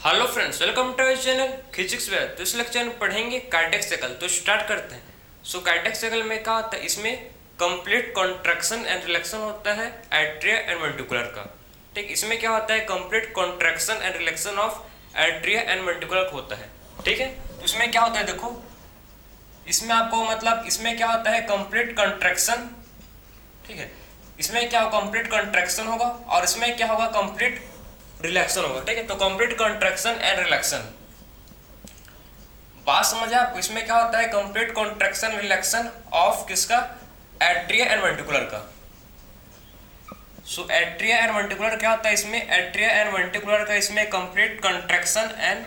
Hello friends, welcome to our channel physics where. तो इस lecture में पढ़ेंगे कार्डियक साइकिल। तो स्टार्ट करते हैं। कार्डियक साइकिल में क्या होता है, इसमें कंप्लीट कॉन्ट्रैक्शन एंड रिलैक्शन होता है एट्रिया एंड वेंट्रिकुलर का। ठीक, इसमें क्या होता है, complete contraction and रिलैक्शन of atria and ventricular होता है। ठीक है, तो इसमें क्या होता है, देखो इसमें आपको मतलब इसमें क्या होता है, कंप्लीट कॉन्ट्रैक्शन। ठीक है, इसमें क्या होगा, कंप्लीट कॉन्ट्रैक्शन होगा और इसमें क्या होगा, कंप्लीट रिलैक्शन होगा। ठीक है, तो कंप्लीट कॉन्ट्रैक्शन एंड रिलैक्शन, बात समझे आपको। इसमें क्या होता है, कंप्लीट कॉन्ट्रैक्शन रिलैक्शन ऑफ किसका, एट्रिया एंड वेंट्रिकुलर का। एट्रिया एंड वेंट्रिकुलर क्या होता है, इसमें एट्रिया एंड वेंट्रिकुलर का इसमें कंप्लीट कॉन्ट्रैक्शन एंड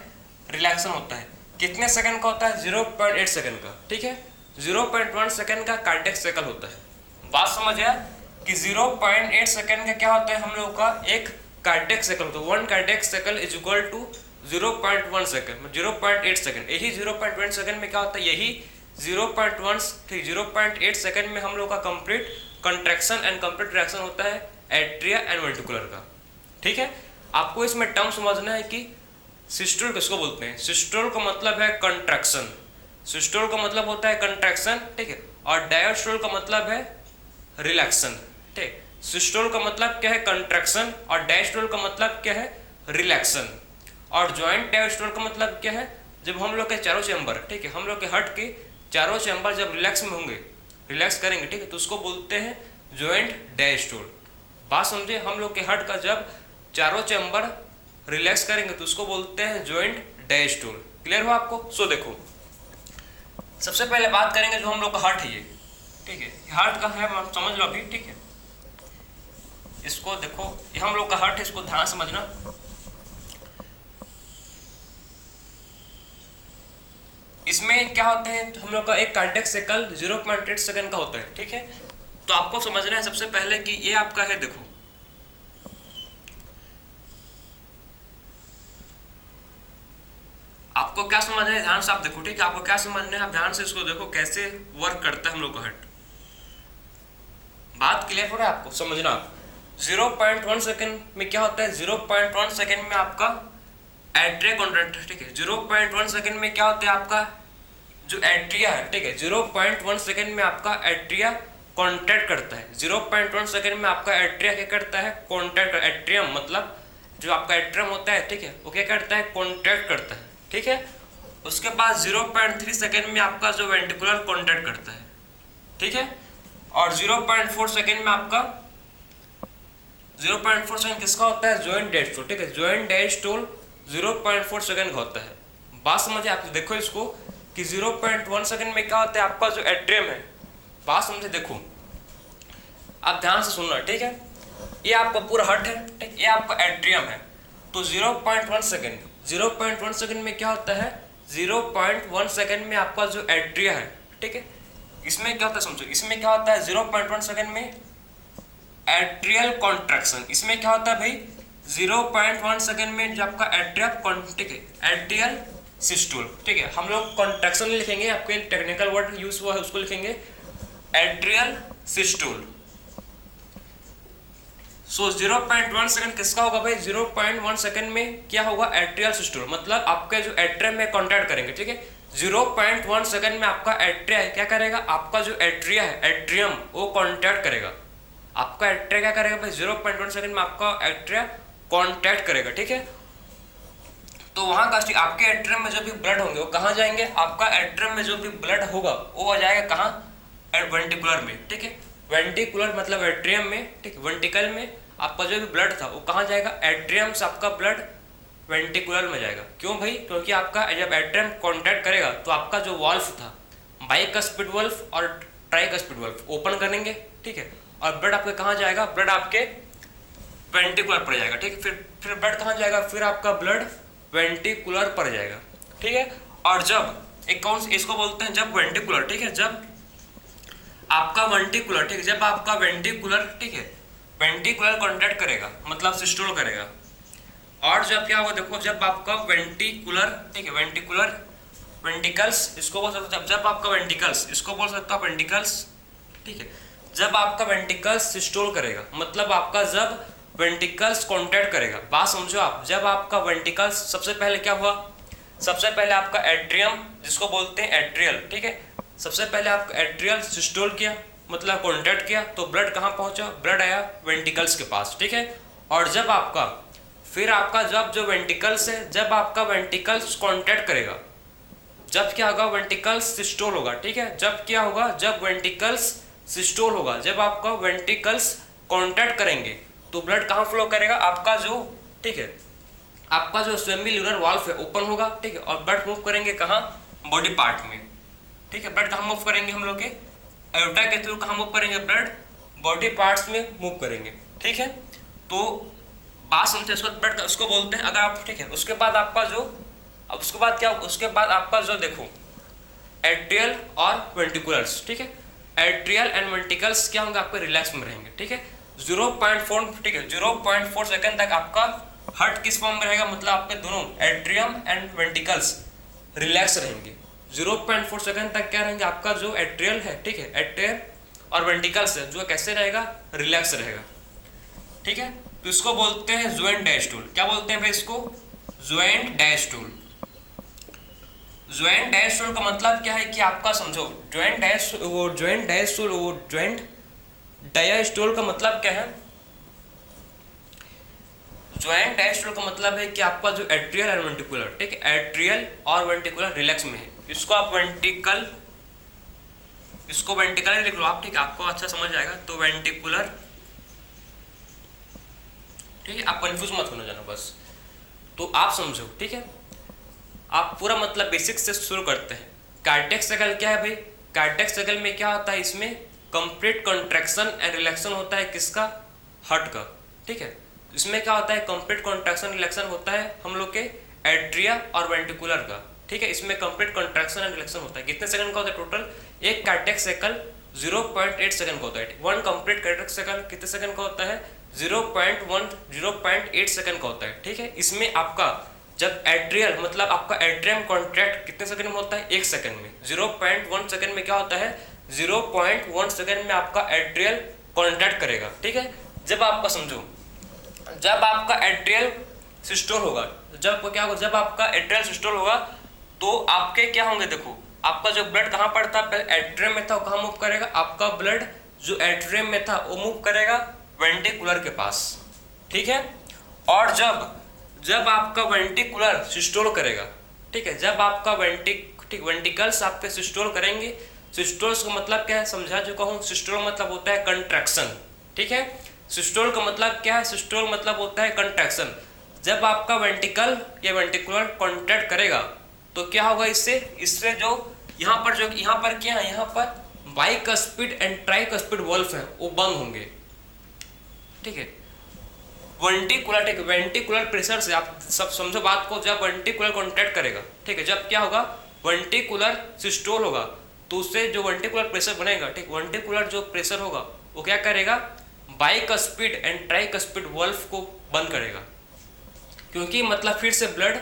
रिलैक्शन होता है। कितने सेकंड का होता है, 0.8 सेकंड का। ठीक है, 0.1 सेकंड का कार्डियक साइकिल होता है। बात समझ आया कि 0.8 सेकंड का क्या होता है, हम लोग का एक कार्डियक साइकिल। तो 1 cardiac cycle is equal to 0.1 second, 0.8 second. यही 0.1 सेकंड में क्या होता है, यही 0.1 ठीक 0.8 सेकंड में हम लोग का complete contraction and complete reaction होता है एट्रिया एंड वेंट्रिकुलर का। ठीक है, आपको इसमें टर्म समझना है कि सिस्टोल किसको बोलते हैं। सिस्टोल का मतलब है कंट्रैक्शन, सिस्टोल का मतलब होता है कंट्रैक्शन। ठीक है, और डायस्टोल का मतलब है रिलैक्शन। ठीक, सिस्टोल का मतलब क्या है, कंट्रैक्शन, और डायस्टोल का मतलब क्या है, रिलैक्शन। और जॉइंट डायस्टोल का मतलब क्या है, जब हम लोग के चारों चैम्बर, ठीक है, हम लोग के हार्ट के चारों चैम्बर जब रिलैक्स में होंगे, रिलैक्स करेंगे, ठीक है, तो उसको बोलते हैं जॉइंट डायस्टोल। बात समझे, हम लोग के हार्ट का जब चारों चैम्बर रिलैक्स करेंगे तो उसको बोलते हैं जॉइंट डायस्टोल। क्लियर हो आपको। सो देखो, सबसे पहले बात करेंगे जो हम लोग का हार्ट है ये। ठीक है, हार्ट का है, आप समझ लो अभी। ठीक है, इसको देखो, ये हम लोग का हार्ट है, इसको ध्यान समझना। इसमें क्या होते हैं, हम लोग का एक कार्डियक साइकिल 0.8 सेकंड का होता है। ठीक है, तो आपको समझना है सबसे पहले कि ये आपका है, देखो आपको क्या समझना है, ध्यान से आप देखो। ठीक है, आपको क्या समझना है, आप ध्यान से इसको देखो कैसे वर्क करता है हम लोग का हार्ट। बात क्लियर हो रहा है आपको, समझना। 0.1 सेकंड में क्या होता है, 0.1 सेकंड में आपका एट्रिया कॉन्ट्रैक्ट। ठीक है, 0.1 सेकंड में क्या होता है, आपका जो एट्रिया है, ठीक है, 0.1 सेकंड में आपका एट्रिया कॉन्ट्रैक्ट करता है। 0.1 सेकंड में आपका एट्रिया क्या करता है, कॉन्ट्रैक्ट। एट्रियम मतलब जो आपका एट्रियम होता है, ठीक है, वो क्या करता है, कॉन्ट्रैक्ट करता है। ठीक है, उसके बाद 0.3 सेकंड में आपका जो वेंट्रिकुलर कॉन्ट्रैक्ट करता है। ठीक है, और 0.4 सेकंड में आपका 0.4 सेकंड किसका होता है, जॉइंट डायस्टोल। ठीक है, जॉइंट डायस्टोल 0.4 सेकंड का होता है। बात समझे आप, देखो इसको कि 0.1 सेकंड में क्या होता है, आपका जो एट्रियम है। बात समझे, देखो आप ध्यान से सुनना। ठीक है, ये आपका पूरा हार्ट है, ठीक, ये आपका एट्रियम है। तो 0.1 सेकंड, 0.1 सेकंड में क्या होता है, 0.1 सेकंड में आपका जो एट्रिया है, ठीक है, इसमें क्या होता है समझो, इसमें क्या होता है 0.1 सेकंड में एट्रियल कॉन्ट्रैक्शन। इसमें क्या होता है भाई, 0.1 सेकंड में जो आपका एट्रिया, ठीक है, एट्रियल सिस्टोल। ठीक है, हम लोग कॉन्ट्रैक्शन लिखेंगे, आपके टेक्निकल वर्ड यूज हुआ है उसको लिखेंगे एट्रियल सिस्टोल। 0.1 सेकंड किसका होगा भाई, 0.1 सेकंड में क्या होगा, एट्रियल सिस्टोल, मतलब आपके जो एट्रियम में कॉन्टैक्ट करेंगे। ठीक है, 0.1 सेकंड में आपका एट्रिया है, क्या करेगा, आपका जो एट्रिया है, एट्रियम, वो कॉन्टैक्ट करेगा। आपका एट्रिया क्या करेगा भाई, 0.1 सेकंड में आपका एट्रिया कॉन्टैक्ट करेगा। ठीक है, तो वहां का आपके एट्रियम में जो भी ब्लड होंगे वो कहाँ जाएंगे, आपका एट्रियम में जो भी ब्लड होगा वो आ जाएगा कहाँ, वेंट्रिकुलर में। ठीक है, वेंट्रिकुलर मतलब एट्रियम में, ठीक, वेंट्रिकल में आपका जो भी ब्लड था वो कहाँ जाएगा, एट्रियम से आपका ब्लड वेंट्रिकुलर में जाएगा। क्यों भाई, क्योंकि आपका जब एट्रियम कॉन्टैक्ट करेगा तो आपका जो वाल्व था, बाइकस्पिड वाल्व और ट्राइकस्पिड वाल्व ओपन करेंगे। ठीक है, और ब्लड आपके कहाँ जाएगा, ब्लड आपके वेंट्रिकुलर पर जाएगा। ठीक है, फिर ब्लड कहाँ जाएगा, फिर आपका ब्लड वेंट्रिकुलर पर जाएगा। ठीक है, और जब एक कौन इसको बोलते हैं, जब वेंट्रिकुलर, ठीक है, जब आपका वेंट्रिकुलर, ठीक है, जब आपका वेंट्रिकुलर, ठीक है, वेंट्रिकुलर कॉन्ट्रैक्ट करेगा मतलब सिस्टोल करेगा। और जब क्या होगा, देखो जब आपका वेंट्रिकुलर, ठीक है, वेंट्रिकुलर वेंट्रिकल्स इसको बोल सकते हो, जब आपका वेंट्रिकल्स इसको बोल सकते हो वेंट्रिकल्स। ठीक है, जब आपका वेंट्रिकल्स सिस्टोल करेगा मतलब आपका जब वेंटिकल्स कॉन्टैक्ट करेगा। बात समझो आप, जब आपका वेंटिकल्स सबसे पहले क्या हुआ, सबसे पहले आपका एट्रियम जिसको बोलते हैं एट्रियल, ठीक है, सबसे पहले आपका एट्रियल सिस्टोल किया मतलब कॉन्टैक्ट किया, तो ब्लड कहाँ पहुंचा, ब्लड आया वेंटिकल्स के पास, ठीक है। और जब आपका फिर आपका जब जो वेंटिकल्स है, जब आपका वेंटिकल्स कॉन्टैक्ट करेगा, जब क्या होगा, वेंटिकल्स सिस्टोल होगा, ठीक है। जब क्या होगा, जब वेंटिकल्स सिस्टोल होगा, जब आपका वेंटिकल्स कॉन्टैक्ट करेंगे तो ब्लड कहाँ फ्लो करेगा, आपका जो, ठीक है, आपका जो सेमिल्यूनर वाल्व है ओपन होगा, ठीक है, और ब्लड मूव करेंगे कहाँ, बॉडी पार्ट में, ठीक है। ब्लड कहाँ मूव करेंगे, हम लोग के एयोटा के थ्रू कहाँ मूव करेंगे, ब्लड बॉडी पार्ट्स में मूव करेंगे, ठीक है। तो बात समझे, उसको ब्लड उसको बोलते हैं, अगर आप, ठीक है, उसके बाद आपका जो, अब उसके बाद क्या, उसके बाद आपका जो देखो एट्रियल और वेंटिकुलर्स, ठीक है, एट्रियल एंड वेंटिकल्स क्या होंगे, आपके रिलैक्स में रहेंगे, ठीक है। 0.4, ठीक है, 0.4 सेकंड तक आपका हार्ट किस फॉर्म में रहेगा, मतलब आपके दोनों एट्रियम एंड वेंटिकल्स रिलैक्स रहेंगे। 0.4 सेकंड तक क्या रहेंगे, आपका जो एट्रियल है, ठीक है, एट्रियल और वेंटिकल्स है जो कैसे रहेगा, रिलैक्स रहेगा, ठीक है। तो इसको बोलते हैं ज्वाइंट डायस्टोल। क्या बोलते हैं भाई इसको, ज्वाइंट डायस्टोल। ज्वाइंट डायस्टोल का मतलब क्या है कि आपका समझो, ज्वाइंट डायस्टोल का मतलब क्या है, ज्वाइंट डायस्टोल का मतलब है कि आपका जो एट्रियल और वेंटिकुलर, ठीक है, एट्रियल और वेंटिकुलर रिलैक्स में है। इसको आप वेंटिकल, इसको वेंटिकल लिख लो आप, ठीक है, आपको अच्छा समझ आएगा। तो वेंटिकुलर, ठीक है, आप कंफ्यूज मत होना जाना बस, तो आप समझो, ठीक है। आप पूरा मतलब बेसिक से शुरू करते हैं। कार्डियक साइकिल क्या है भाई, कार्डियक साइकिल में क्या होता है, इसमें कंप्लीट कॉन्ट्रैक्शन एंड रिलैक्शन होता है, किसका, हार्ट का, ठीक है। इसमें क्या होता है, कंप्लीट कॉन्ट्रैक्शन रिलैक्शन होता है हम लोग के एट्रिया और वेंटिकुलर का, ठीक है। इसमें कंप्लीट कॉन्ट्रैक्शन एंड रिलैक्शन होता है। कितने सेकंड का होता है टोटल, एक कार्डियक साइकिल 0.8 सेकंड का होता है। वन कंप्लीट कार्डियक साइकिल कितने सेकंड का होता है, 0.8 सेकंड का होता है, ठीक है। इसमें आपका जब एट्रियल मतलब आपका एट्रियम कॉन्ट्रैक्ट कितने सेकंड में होता है, 1 सेकंड में। 0.1 सेकंड में क्या होता है, 0.1 सेकंड में आपका एट्रियल कॉन्ट्रैक्ट करेगा, ठीक है। जब आपका समझो, जब आपका एट्रियल सिस्टोल होगा, जब क्या होगा, जब आपका एट्रियल सिस्टोल होगा तो आपके क्या होंगे, देखो आपका जो ब्लड कहाँ पड़ता है, पहले एट्रियम में था, वो कहाँ मूव करेगा, आपका ब्लड जो एट्रियम में था वो मूव करेगा वेंटिकुलर के पास, ठीक है। और जब आपका वेंटिकुलर सिस्टोल करेगा, ठीक है, जब आपका वेंटिकल्स आपके सिस्टोल करेंगे, सिस्टोल्स का मतलब क्या है, समझा चुका हूँ। सिस्टोल मतलब होता है कंट्रैक्शन, ठीक है। सिस्टोल का मतलब क्या है, सिस्टोल मतलब होता है कंट्रैक्शन। जब आपका वेंटिकल या वेंटिकुलर कॉन्ट्रैक्ट करेगा तो क्या होगा, इससे जो यहाँ पर क्या है, यहाँ पर बाइकस्पिड एंड ट्राइकस्पिड वॉल्व है वो बंद होंगे, ठीक है। वेंटिकुलर, ठीक है, वेंटिकुलर प्रेशर से आप सब समझो बात को, जब वेंटिकुलर कॉन्ट्रैक्ट करेगा, ठीक है, जब क्या होगा, वेंटिकुलर सिस्टोल होगा तो उससे जो वेंटिकुलर प्रेशर बनेगा, ठीक, वेंटिकुलर जो प्रेशर होगा वो क्या करेगा, बाइकस्पिड एंड ट्राइकस्पिड वॉल्व को बंद करेगा, क्योंकि मतलब फिर से ब्लड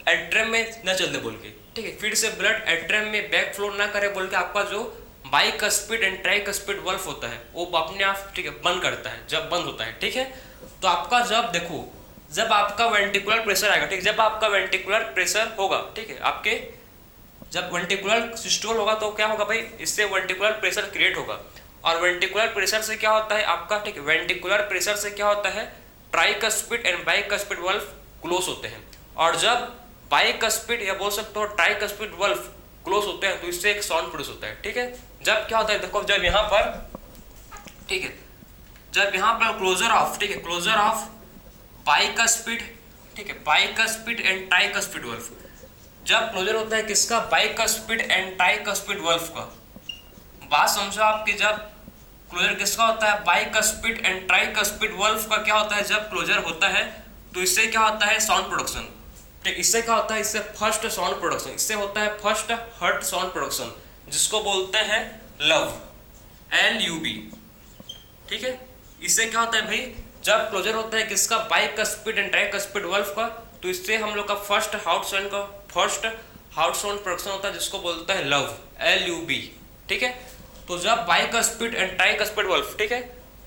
एट्रियम में न चलते बोल के, ठीक है, फिर से ब्लड एट्रियम में बैक फ्लो ना करे बोल के आपका जो बाइकस्पिड एंड ट्राइकस्पिड वॉल्व होता है वो अपने आप, ठीक है, बंद करता है, जब बंद होता है, ठीक है। तो आपका जब देखो, जब आपका वेंटिकुलर प्रेशर आएगा, ठीक, जब आपका वेंटिकुलर प्रेशर होगा, ठीक है, आपके जब वेंटिकुलर सिस्टोल होगा तो क्या होगा भाई, इससे वेंटिकुलर प्रेशर क्रिएट होगा। और वेंटिकुलर प्रेशर से क्या होता है आपका, ठीक है, वेंटिकुलर प्रेशर से क्या होता है, tricuspid and bicuspid valve close होते हैं। और जब बाइकस्पिड या बोल सकते हो ट्राइकस्पिड वॉल्व क्लोज होते हैं तो इससे एक साउंड प्रोड्यूस होता है, ठीक है। जब क्या होता है, देखो जब यहाँ पर, ठीक है, जब यहाँ पर क्लोजर ऑफ, ठीक है, क्लोजर ऑफ बाइकस्पिड, ठीक है, बाइकस्पिड एंड ट्राइकस्पिड वॉल्व, जब क्लोजर होता है किसका, बाइकस्पिड एंड ट्राइकस्पिड वॉल्व का। बात समझो आपकी, जब क्लोजर किसका होता है, बाइकस्पिड एंड ट्राइकस्पिड वॉल्व का क्या होता है, जब क्लोजर होता है तो इससे क्या होता है, साउंड प्रोडक्शन, ठीक, इससे क्या होता है, इससे फर्स्ट साउंड प्रोडक्शन, इससे होता है फर्स्ट हर्ट साउंड प्रोडक्शन, जिसको बोलते हैं लव, LUV, ठीक है। इससे क्या होता है भाई, जब क्लोजर होता है किसका, बाइकस्पिड एंड ट्राइकस्पिड वॉल्व का, तो इससे हम लोग का फर्स्ट हाउट साउंड प्रोडक्शन होता है जिसको बोलता है लव, LUV, ठीक है। तो जब बाइकस्पिड एंड ट्राइकस्पिड वॉल्व, ठीक है,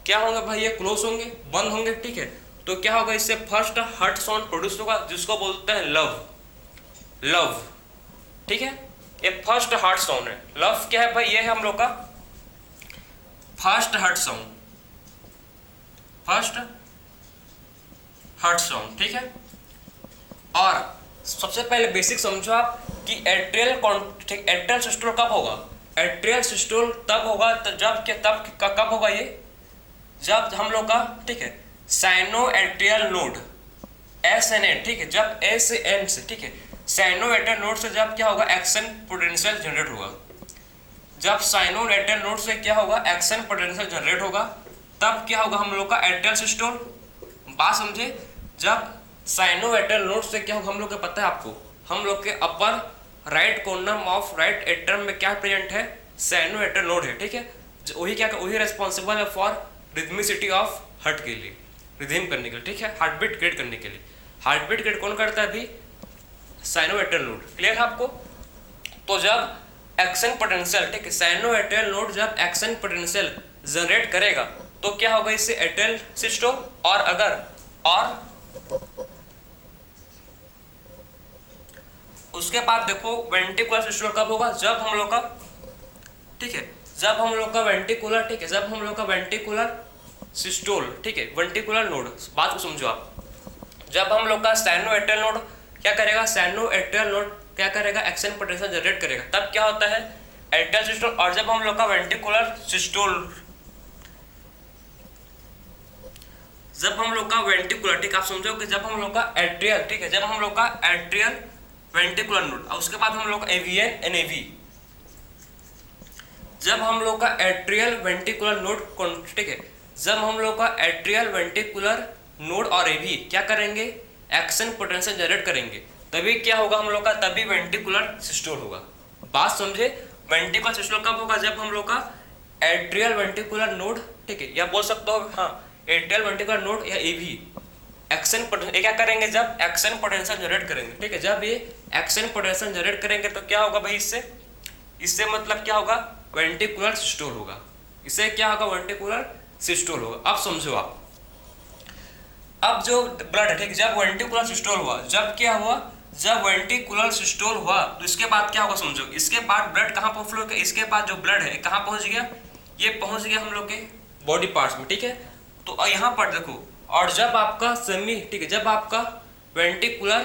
क्या होंगे भाई, ये क्लोज होंगे, बंद होंगे, ठीक है। तो क्या होगा, इससे फर्स्ट हर्ट साउंड प्रोड्यूस होगा जिसको बोलते हैं लव। लव, ठीक है, ये फर्स्ट हर्ट साउंड है। लव क्या है भाई, ये है हम लोग का first heart sound, first heart sound, ठीक है। और सबसे पहले बेसिक समझो आप कि एट्रियल सिस्टोल कब होगा। एट्रियल सिस्टोल तब होगा तो जब क्या, कब होगा ये, जब हम लोग का, ठीक है, साइनो एट्रियल नोड SNA, ठीक है, जब A से N से, ठीक है, साइनो एट्रियल नोड से जब क्या होगा, एक्शन पोटेंशियल जनरेट होगा। जब साइनो एट्रियल नोड से क्या होगा, एक्शन पोटेंशियल जनरेट होगा, तब क्या होगा हम लोग का एट्रियल सिस्टोल। बात समझे, जब साइनो एट्रियल नोड से क्या होगा, हम लोग को पता है आपको, हम लोग के upper right corner of right atrium में क्या प्रेजेंट है, साइनो एट्रियल नोड है, ठीक है। वही क्या, वही रिस्पॉन्सिबल है फॉर रिदमिसिटी ऑफ हार्ट के लिए, रिदम करने के लिए, ठीक है, हार्ट बीट क्रिएट करने के लिए। हार्ट बीट क्रिएट कौन करता है अभी, साइनो एट्रियल नोड। क्लियर है आपको। तो जब एक्शन पोटेंशियल, ठीक है, साइनो एट्रियल नोड जब एक्शन पोटेंशियल जनरेट करेगा तो क्या होगा, इससे एट्रियल सिस्टोल। और अगर उसके बाद देखो वेंट्रिकुलर सिस्टोल कब होगा, जब हम लोग का, ठीक है, जब हम लोग का वेंट्रिकुलर, ठीक है, जब हम लोग का वेंट्रिकुलर सिस्टोल, ठीक है, वेंट्रिकुलर नोड, बात को समझो आप, जब हम लोग का साइनो एट्रियल नोड क्या करेगा, साइनो एट्रियल नोड क्या करेगा, एक्शन पोटेंशियल जनरेट करेगा, तब क्या होता है एट्रियल सिस्टोल। और जब हम लोग का वेंट्रिकुलर सिस्टोल, जब हम लोग का वेंट्रिकुलर, ठीक, आप समझो कि जब हम लोग का एट्रियल, ठीक है, जब हम लोग का एट्रियल वेंट्रिकुलर नोड, और उसके बाद हम लोग का AVN NAV, जब हम लोग का एट्रियल वेंट्रिकुलर नोड, ठीक है, जब हम लोग का एट्रियल वेंट्रिकुलर नोड और AV क्या करेंगे, एक्शन पोटेंशियल जनरेट करेंगे, तभी क्या होगा हम लोग का, तभी वेंट्रिकुलर सिस्टोल होगा। बात समझे, वेंट्रिकुलर सिस्टोल कब होगा, जब हम लोग का एट्रियल वेंट्रिकुलर नोड, ठीक है, या बोल सकते हो हाँ एट्रियल वेंट्रिकुलर नोड या AV एक्शन पोटेंशियल क्या करेंगे, जब एक्शन पोटेंशियल जनरेट करेंगे, ठीक है, जब ये एक्शन पोटेंशियल जनरेट करेंगे तो क्या होगा भाई, इससे मतलब क्या होगा, वेंट्रिकुलर सिस्टोल होगा। इससे क्या होगा, वेंट्रिकुलर सिस्टोल होगा। अब समझो आप, अब जो ब्लड है, ठीक, जब वेंट्रिकुलर सिस्टोल हुआ, जब क्या हुआ, जब वेंट्रिकुलर सिस्टोल हुआ तो इसके बाद क्या होगा समझो, इसके बाद ब्लड कहाँ पर फ्लो, इसके बाद जो ब्लड है कहाँ पहुंच गया, ये पहुंच गया हम लोग के बॉडी पार्ट्स में, ठीक है। तो यहाँ पर देखो, और जब आपका सेमी, ठीक है, जब आपका वेंट्रिकुलर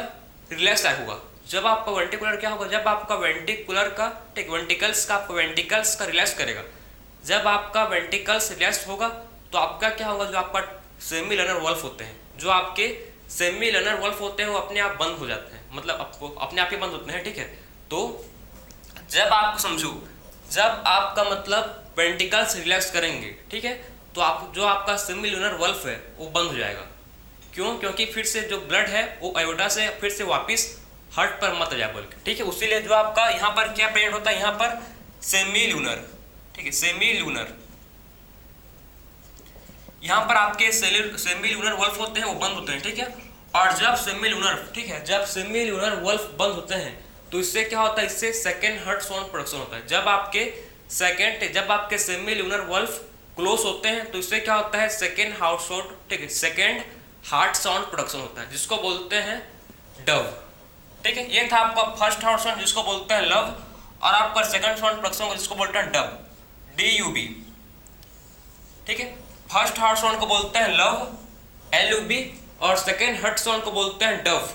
रिलैक्स होगा, जब आपका वेंट्रिकुलर क्या होगा, जब आपका वेंट्रिकुलर का, ठीक, वेंट्रिकल्स का, आपका वेंट्रिकल्स का रिलैक्स करेगा, जब आपका वेंट्रिकल्स रिलैक्स होगा तो आपका क्या होगा, जो आपका सेमी लनर वल्फ होते हैं, जो आपके सेमी लनर वल्फ होते हैं वो अपने आप बंद हो जाते हैं, मतलब अपने आप ही बंद होते हैं, ठीक है। तो जब आप समझो, जब आपका मतलब वेंट्रिकल्स रिलैक्स करेंगे, ठीक है, तो आप जो आपका सेमी लनर वल्फ है वो बंद हो जाएगा। क्यों, क्योंकि फिर से जो ब्लड है वो आयोडा से फिर से वापस हार्ट पर मत जाए बोल के, ठीक है। उसीलिए जो आपका यहाँ पर क्या प्रेजेंट होता है, यहाँ पर सेमी लूनर, ठीक है, सेमी लूनर, यहाँ पर आपके सेमी लूनर वल्फ होते हैं वो बंद होते हैं, ठीक है। और जब सेमी लूनर, ठीक है, जब सेमी लूनर वल्फ बंद होते हैं तो इससे क्या होता है, इससे सेकेंड हार्ट साउंड प्रोडक्शन होता है। जब आपके सेमी लूनर वल्फ क्लोज होते हैं तो इससे क्या होता है, सेकेंड हार्ट साउंड, ठीक है, सेकेंड हार्ट साउंड प्रोडक्शन होता है जिसको बोलते हैं डव, ठीक है। ये था आपका फर्स्ट हार्ट साउंड जिसको बोलते हैं लव, और आपका सेकंड साउंड प्रोडक्शन जिसको बोलते हैं डब, DUB, ठीक है। फर्स्ट हार्ट साउंड को बोलते हैं लव, LUB, और सेकेंड हार्ट साउंड को बोलते हैं डव,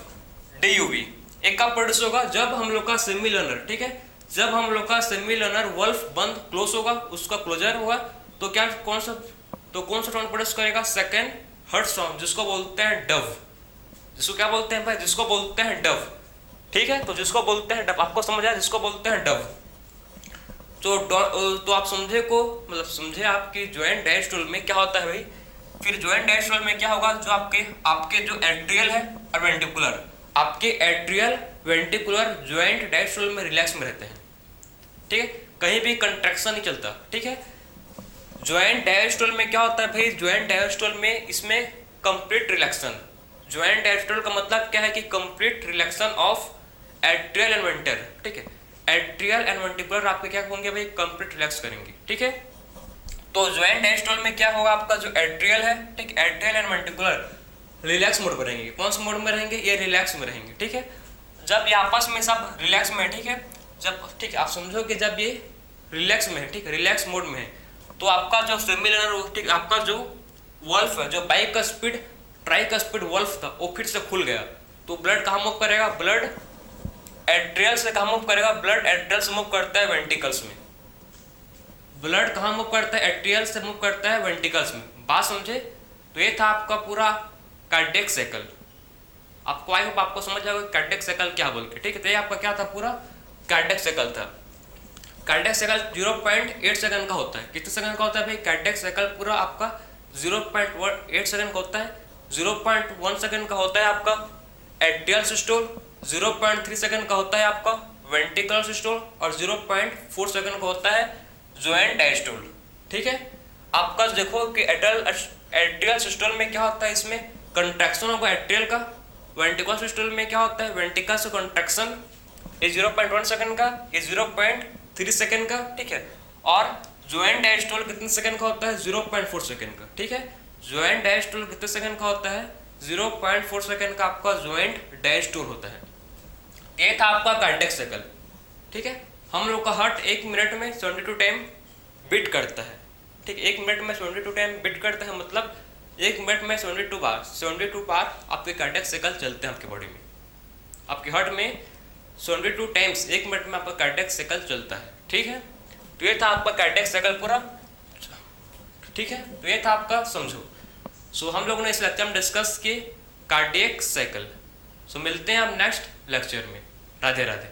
DUB। एक कब प्रोड्यूस होगा, जब हम लोग का सेमी लनर, ठीक है, जब हम लोग का सेमी लनर वल्फ बंद क्लोज होगा, उसका क्लोजर होगा तो क्या, कौन सा साउंड प्रोड्यूस करेगा, सेकेंड हार्ट साउंड जिसको बोलते हैं डव, जिसको क्या बोलते हैं भाई, जिसको बोलते हैं डव, ठीक है। तो जिसको बोलते हैं डव, आपको समझ आया, जिसको बोलते हैं डव। तो आप समझे को, मतलब समझे आपकी ज्वाइंट डायस्टोल में क्या होता है भाई। फिर ज्वाइंट डायस्टोल में क्या होगा, जो आपके जो एट्रियल है और वेंट्रिकुलर, आपके एट्रियल वेंट्रिकुलर ज्वाइंट डायस्टोल में रिलैक्स में रहते हैं, ठीक है, कहीं भी कंट्रैक्शन नहीं चलता, ठीक है। ज्वाइंट डायस्टोल में क्या होता है भाई, ज्वाइंट डायस्टोल में इसमें कंप्लीट रिलैक्शन, ज्वाइंट डायस्टोल का मतलब क्या है कि complete रिलैक्शन of atrial and ventricular, ठीक है। एट्रियल एंड वेंट्रिकुलर आपके क्या होंगे भाई, कंप्लीट रिलैक्स करेंगे, ठीक है। तो ज्वाइंट डायस्टोल में क्या होगा, आपका जो एट्रियल है, ठीक, atrial and ventricular relax mode में रहेंगे। कौन से मोड में रहेंगे? ये रिलैक्स में रहेंगे, ठीक है। जब ये आपस में सब रिलैक्स में है, ठीक है, जब ठीक है आप समझो कि जब ये रिलैक्स में है, ठीक है, रिलैक्स मोड में है, तो आपका जो सेमिलर, ठीक, आपका जो वॉल्व है, जो बाइक का स्पीड ट्राई का स्पीड वॉल्व था, वो फिर से खुल गया। तो ब्लड कहाँ मूव करेगा? ब्लड एट्रियल से कहाँ मूव करेगा? ब्लड एट्रियल से मूव करता है वेंट्रिकल्स में। ब्लड कहाँ मूव करता है? एट्रियल से मूव करता है वेंट्रिकल्स में। बात समझे? तो ये था आपका पूरा कार्डियक साइकिल। आपको आई होप आपको समझ आएगा कार्डियक साइकिल क्या बोल के, ठीक है। तो ये आपका क्या था? पूरा कार्डियक साइकिल था। कार्डियक साइकिल 0.8 सेकंड का होता है। कितने सेकंड का होता है भाई? कार्डियक साइकिल पूरा आपका 0.8 सेकंड का होता है। 0.1 सेकंड का होता है आपका एट्रियल सिस्टोल, 0.3 सेकंड का होता है आपका वेंट्रिकुलर सिस्टोल, और 0.4 सेकंड का होता है जॉइंट डायस्टोल, ठीक है। आपका देखो कि एट्रियल सिस्टोल में क्या होता है? इसमें कंट्रैक्शन होगा एट्रियल का। वेंट्रिकुलर सिस्टोल में क्या होता है? वेंट्रिकल से कंट्रैक्शन। ये 0.1 सेकंड का, ये 0.3 सेकंड का, ठीक है। और जॉइंट डायस्टोल कितने सेकंड का होता है? 0.4 सेकंड का, ठीक है। जॉइंट डायस्टोल कितने सेकंड का होता है? 0.4 सेकंड का आपका जॉइंट डायस्टोल होता है। ये था आपका कार्डियक साइकिल, ठीक है। हम लोग का हार्ट 1 मिनट में 72 टाइम बीट करता है, ठीक है। 1 मिनट में 72 टाइम बीट करता है, मतलब 1 मिनट में 72 बार आपके कार्डियक साइकिल चलते हैं आपके बॉडी में। आपके हार्ट में 72 टाइम्स 1 मिनट में आपका कार्डियक साइकिल चलता है, ठीक है। तो ये था आपका कार्डियक साइकिल पूरा, ठीक है। तो ये था आपका समझो। सो हम लोगों ने इस लेक्चर में डिस्कस किए कार्डियक साइकिल। सो मिलते हैं आप नेक्स्ट लेक्चर में। राधे राधे।